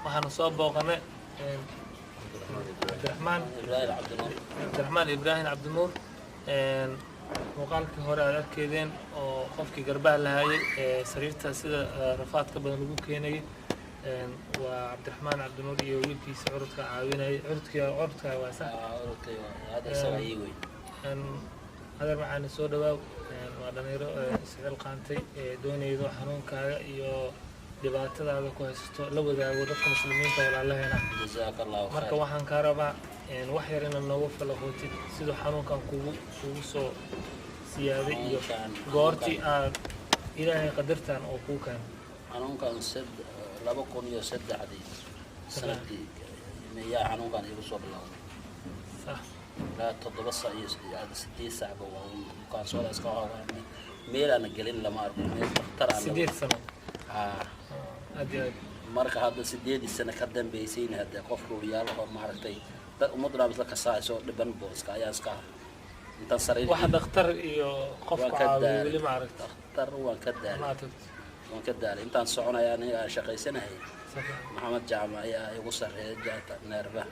waxaan soo booqanay Abdiraxmaan Ibraahin Cabdinuur muuqaalkii hore aad arkeedeen oo qofkii garbaha la hayay sariirta sida rafaadka badan lagu keenay waa Abdiraxmaan Cabdinuur iyo wiilkiisa curudka caawinay curudka waa sax hada sameeyay weyn hadar macaan soo dhawaaw waa dhalinyaro isxil qaantay doonaydo xanuunkaaga iyo dhibaatadaada ku haysto la wadaago dadka muslimiinta walaalaheena jazakallahu khayr marka waxaan ka rabaa wax yar in noogu falaqootid sida xanuunkan kugu soo siyaaday iyo goortii aad ilaahay qadartan oo ku keen xanuunkan 2003 sanadkii meeyaa xanuunkan igu soo bilowday sax la toddoba saac 6 saac baa kaan soo iska hawaan meel aan gelin lama arko meel dhakhtar aan 8 sano marka hadda 8 sano ka dambeysayna hadda qofku riyaalaha maartay dad ummadna isla ka saayso dhiban booska ayaa iska inta sariir waxa dhakhtar iyo qofka caawiyo wali ma aragta dhakhtar waan ka daalay intaan soconaya aniga shaqaysanahay maxamed jaamac ayaa igu sareeyay jaata neerba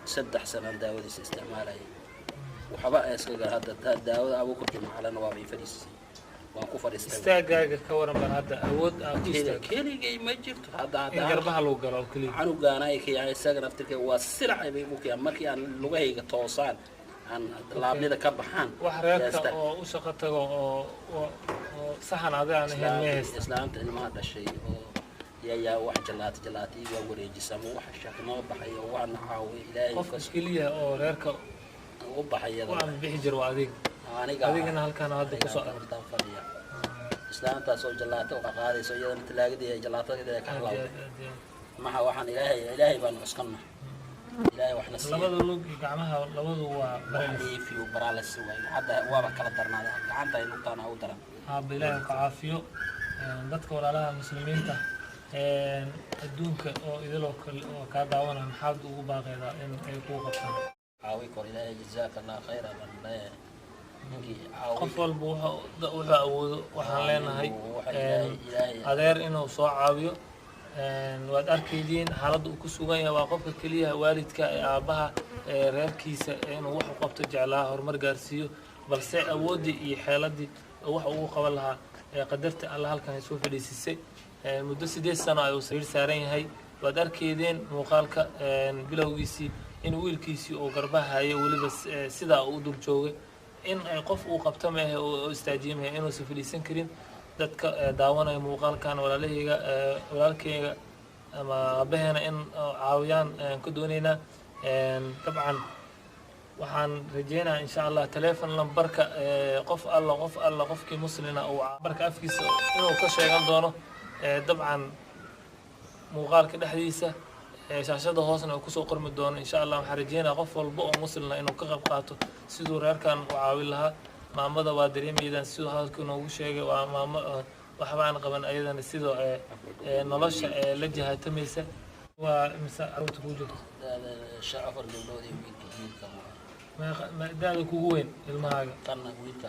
3 sano daawadiisa isticmaalay waxba iskaga hadda daawada abu ku jimcalana waa bay fadhiisay waan ku fadhiistay istaagaaga ka waran baan hadda awood aad keligay ma jirto hadda garbaha loo galo kaliya anu gaanay ka yahay isaga naftirka waa silacay bay u kiyaan markii aan lugahayga toosaan aan laabnida ka baxaan wax reerka oo u shaqo tago oo saxan adaan ahayn islaamta ilmaha dhashay oo yaa wax jalaati iyo wareejisamo wax shaqo baxay oo waan caawi ilaahay qof kaliya oo reerka u baxay waan bixi jir waa adigana halkaan hadda ku soo aragtaan fadhiya islaanta soo jalaata oo qaadayso iyadana talaagada jalaatada ka halawday maxa waxaan ilaahay baan iskanna ilaahay waxna si labada lug gacmaha labadu waa bariifi oo baralas way hadda waaba kala darnaaday gacanta ay lugtaana u daran ilaahay ka caafiyo dadka walaalaha muslimiinta adduunka oo idiloo ka daawanaya maxaad ugu baaqaydaa in ay ku qabtaan caawi kor ilaahay jazakallahu khayran qof walba wuxuu awoodo waxaan leenahay adeer inuu soo caawiyo waad arkaydeen xaaladda uu ku sugan yahay waa qofka kaliya waalidka aabaha reerkiisa inuu wax u qabto jeclaa horumar gaarsiiyo balse awoodii iyo xeeladii wax uu qaban lahaa qadarta Allah halkan ay soo fadhiisay muddo 8 sano ay u sariir saaran yahay waad arkaydeen muuqaalka bilowgiisii in wiilkiisii oo garbaha hayay waliba sida uu dul joogay in ay qof uu qabto ma aha oo istaajimay inuu si fadhiisan karin dadka daawanaya muuqaalkan walaalkayga ama abaheena in caawiyaan ka doonayna طبعا waxaan rajeynaa insha Allah telefoon lambarka qof alla qofkii muslina oo barka afkiisa inuu ka sheegan doono dabcan muuqaalka dhaxdiisa shaashada hoosna ku soo qormi doono insha Allah waxaan rajeynaa qof walba oo muslina inuu ka qayb qaato sidoo reerkan u caawin lahaa maamada waa dareemayaan sidoo halka noogu sheegay waa maamo waxba aan qaban ayadana sidoo nolosha la jahatamaysa waa imsa arrinta ku jirto shacafar dawladda wiilka ما دالك وين المهاجر؟ قلنا وينك؟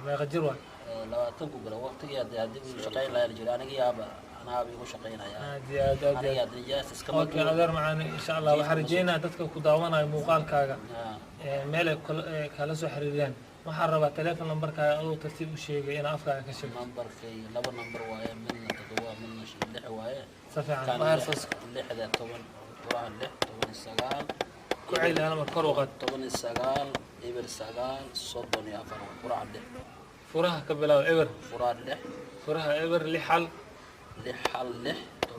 ما غجروا labaatan ku gala waqtigii haddii uu shaqayn lahaa jiro aniga yaaba anaa igu shaqaynaya aniga nijaas iska ma okay adeer macaan insha Allah waxaan rajeynayaa dadka ku daawanayo muuqaalkaaga meel ay kala soo xiriiriyaan waxaan rabaa telefoon numberkaaga adoo tartiib u sheegay in afkaaga ka sheego numberkay laba number waaye midna 7 midna 6 waaye safiican waxaan soo 16 waa 6 ku celi ana mar kor u qad 19 eber 9 34 quraacde furaha ka bilaw eber furaha eber 6 xal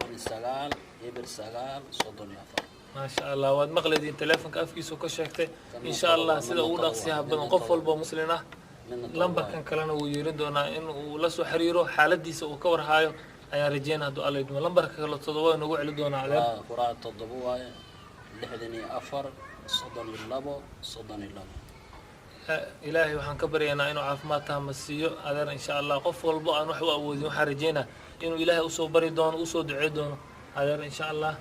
19 eber 9 34 ما شاء الله واد مقلدي تليفونك أفكيسو كشكته إن شاء الله سيدا أولا قصيها بدن قفل بمسلنا لمبر كان كلنا ويردونا إنه لسو حريرو حالة دي سو كور هايو أيا رجينا هدو الله يدوم لمبر كلا تضوى نقول علدونا عليه قراءة تضوى لحدني أفر صدن اللبو صدن اللبو إلهي وحن كبرينا إنه عافماتها مسيو هذا إن شاء الله قفل بو أن وحو أودي وحرجينا إنه إلهي أسو بريدون أسو دعيدون هذا إن شاء الله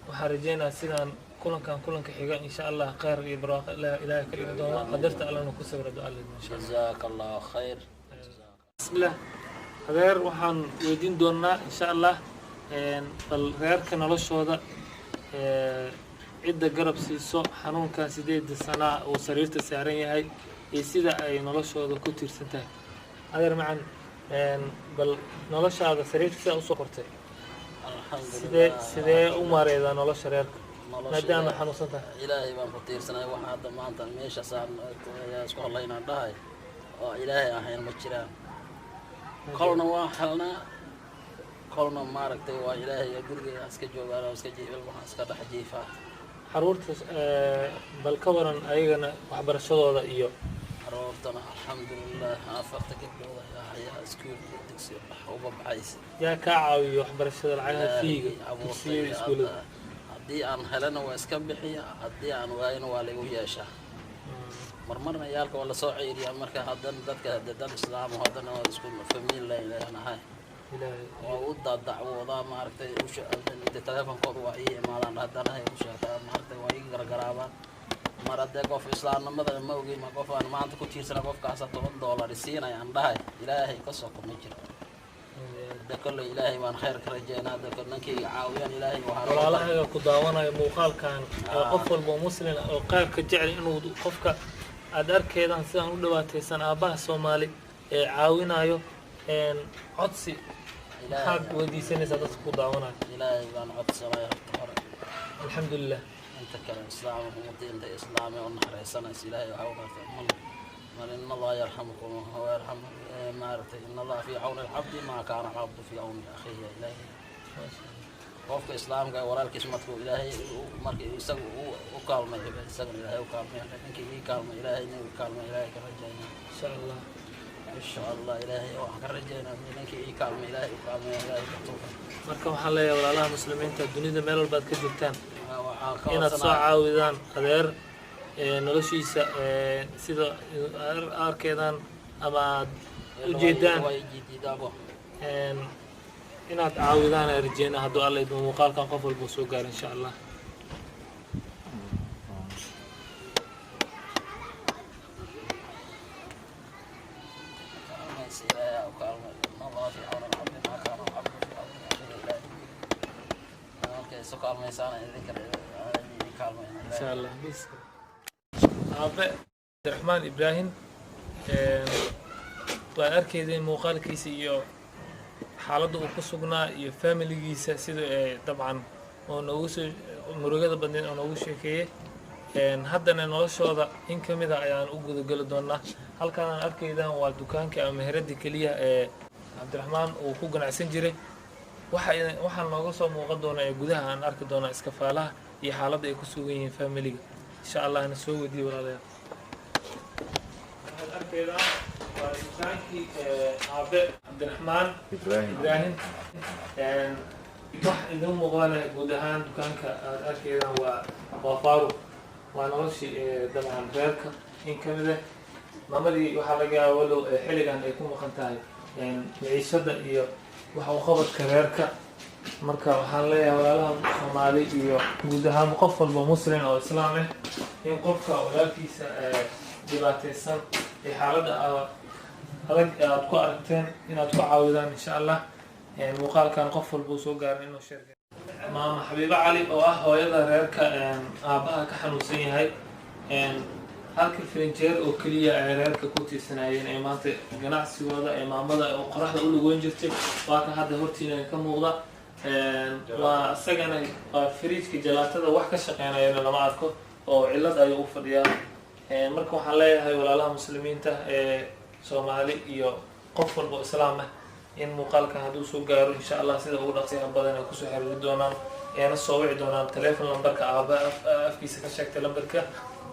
وحرجينا سيدان كلن كحيقا إن شاء الله خير إبراق لا إله كريم دوما قدرت على أنه كسر دعاء جزاك الله خير بسم الله غير وحن ويدين دونا إن شاء الله غير كان لشهدا عدة قرب سيسو حنون كان سيديد السنة وسريرت السعرين هاي يسيدا أي نلشهدا كتير سنتين هذا معا بل نلشهدا سريرت سيدا وصقرتين sidee u maareeydaa nolosha reerka maadaama xanuunsantahay ilaahay baan ku tiirsanay waxa hadda maanta meesha saan isku hadlaynaan dhahay oo ilaahay ahayn ma jiraan kolna waa xalnaa kolna maaragtay waa ilaahay guriga iska joogaan oo iska jiifal waxa iska dhex jiifaa xaruurta bal ka waran ayagana waxbarashadooda iyo xaruurtana alxamdulilah afarta gabdhood ayaa iskuul dugsi uba baxaysa yaa ka caawiyo waxbarashada lacagaha fiiga dugsiga iskuulada haddii aan helana waa iska bixiya haddii aan waayana waa lagu yeeshaa marmarna yaalka waa lasoo ceeriyaa marka haddana dadka dad islaam haddana waa isku famiil leeyahay waa u dacwoodaa maaragtay teleefonkooda waa ii imaadaan haddana ay u sheegtaa maaragtay waa ii gargaraabaan mar haddee qof islaamnimada ma ogi ma qof aan maanta ku tiirsana qofkaasa $10 siinaya aan dhahay ilaahay ka soo kuma jiro de kolley ilaahay baan khayr ka rajeynaa de ninkayga caawiyaan ilaahay waxaa walaalahaga ku daawanayo muuqaalkan qof walba muslim oo qaybka jecel inuu qofka aad arkeedaan sidaan u dhawaataysan aabbaha Soomaali ee caawinayo codsi maxaad weydiisanaysaa dadka ku daawanayo ilaahay baan codsanaya hore alxamdulilah inta kale islaam diinta islaam oo naxariisana ilaahay waxa uu qabtay من إن الله يرحمكم ويرحم ما أردت إن الله في عون العبد ما كان العبد في عون أخيه إلهي قف إسلام قال ولا الكسمة إلهي مرك يسوي وكالمة يسوي إلهي وكالمة لكن كي كالمة إلهي وكالمة إلهي كرجينا إن شاء الله إن شاء الله إلهي وكرجينا لكن كي كالمة إلهي وكالمة إلهي كتوفى marka waxaan leeyahay walaalaha muslimiinta dunida meel walba aad ka joogtaan inaad soo caawidaan adeer noloshiisa sida arkeedaan ama aad u jeedaan inaad caawidaan arjeena hadduu alla idmo muuqaalkan qof walba soo gaaro insha Allah إن شاء الله بس أبا عبد الرحمن إبراهيم وأركيدين موقال كيسي يو حالده وقصقنا يو فاميلي كيسا سيدو طبعا ونوغوش مروغة بدين ونوغوش كيه haddana noloshooda in ka mid ah ayaan u gudagali doonaa halkan aan arkaydaan waa dukaanka ama meherada kaliya ee Cabdiraxmaan uu ku ganacsan jiray waxaan nooga soo muuqan doonaa ee gudaha aan arki doonaa iskafaalaha iyo xaaladda ay ku sugan yihiin familiga insha Allah ana soo wadiyo walaalayaal waxaad arkaydaan waa dukaankii aabe Cabdiraxmaan Ibrahim wax idin muuqaana guud ahaan dukaanka aad arkaydaan waa Faaruq waa noloshii dabcan reerka in ka mid ah maamadii waxaa laga yaabaa walow xilligan ay ku maqan tahay maciishada iyo waxa uu qabadka reerka marka waxaan leeyahay walaalaha Soomaali iyo guud ahaan qof walba muslim oo islaam ah in qofka walaalkiisa dhibaataysan ee xaaladda adag aad ku aragteen inaad ku caawidaan insha allah muuqaalkan qof walba soo gaarin inuu sheergay maama xabiibo cali oo ah hooyada reerka aabaha ka xanuunsan yahay halka filinjeer oo keliya ay reerka ku tiirsanayeen ee maanta ganacsigooda ee maamada oo qoraxda u lugoyn jirtay waa kan hadda hortiina ka muuqda waa isagana waa fridge jalaatada wax ka shaqeynayana lama arko oo cilad ayuu u fadhiyaa marka waxaan leeyahay walaalaha muslimiinta ee Soomaali iyo qof walba islaam ah in muuqaalkan hadduu soo gaaro insha Allah sida ugu dhaqsiyaha badan ay ku soo xiriiri doonaan eena soo wici doonaan telefoon lambarka afkiisa ka sheegtay lambarka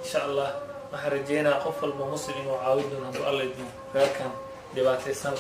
insha Allah waxaan rajeynayaa qof walba muslim inuu caawin doono hadduu alla idmo reerkan dhibaataysan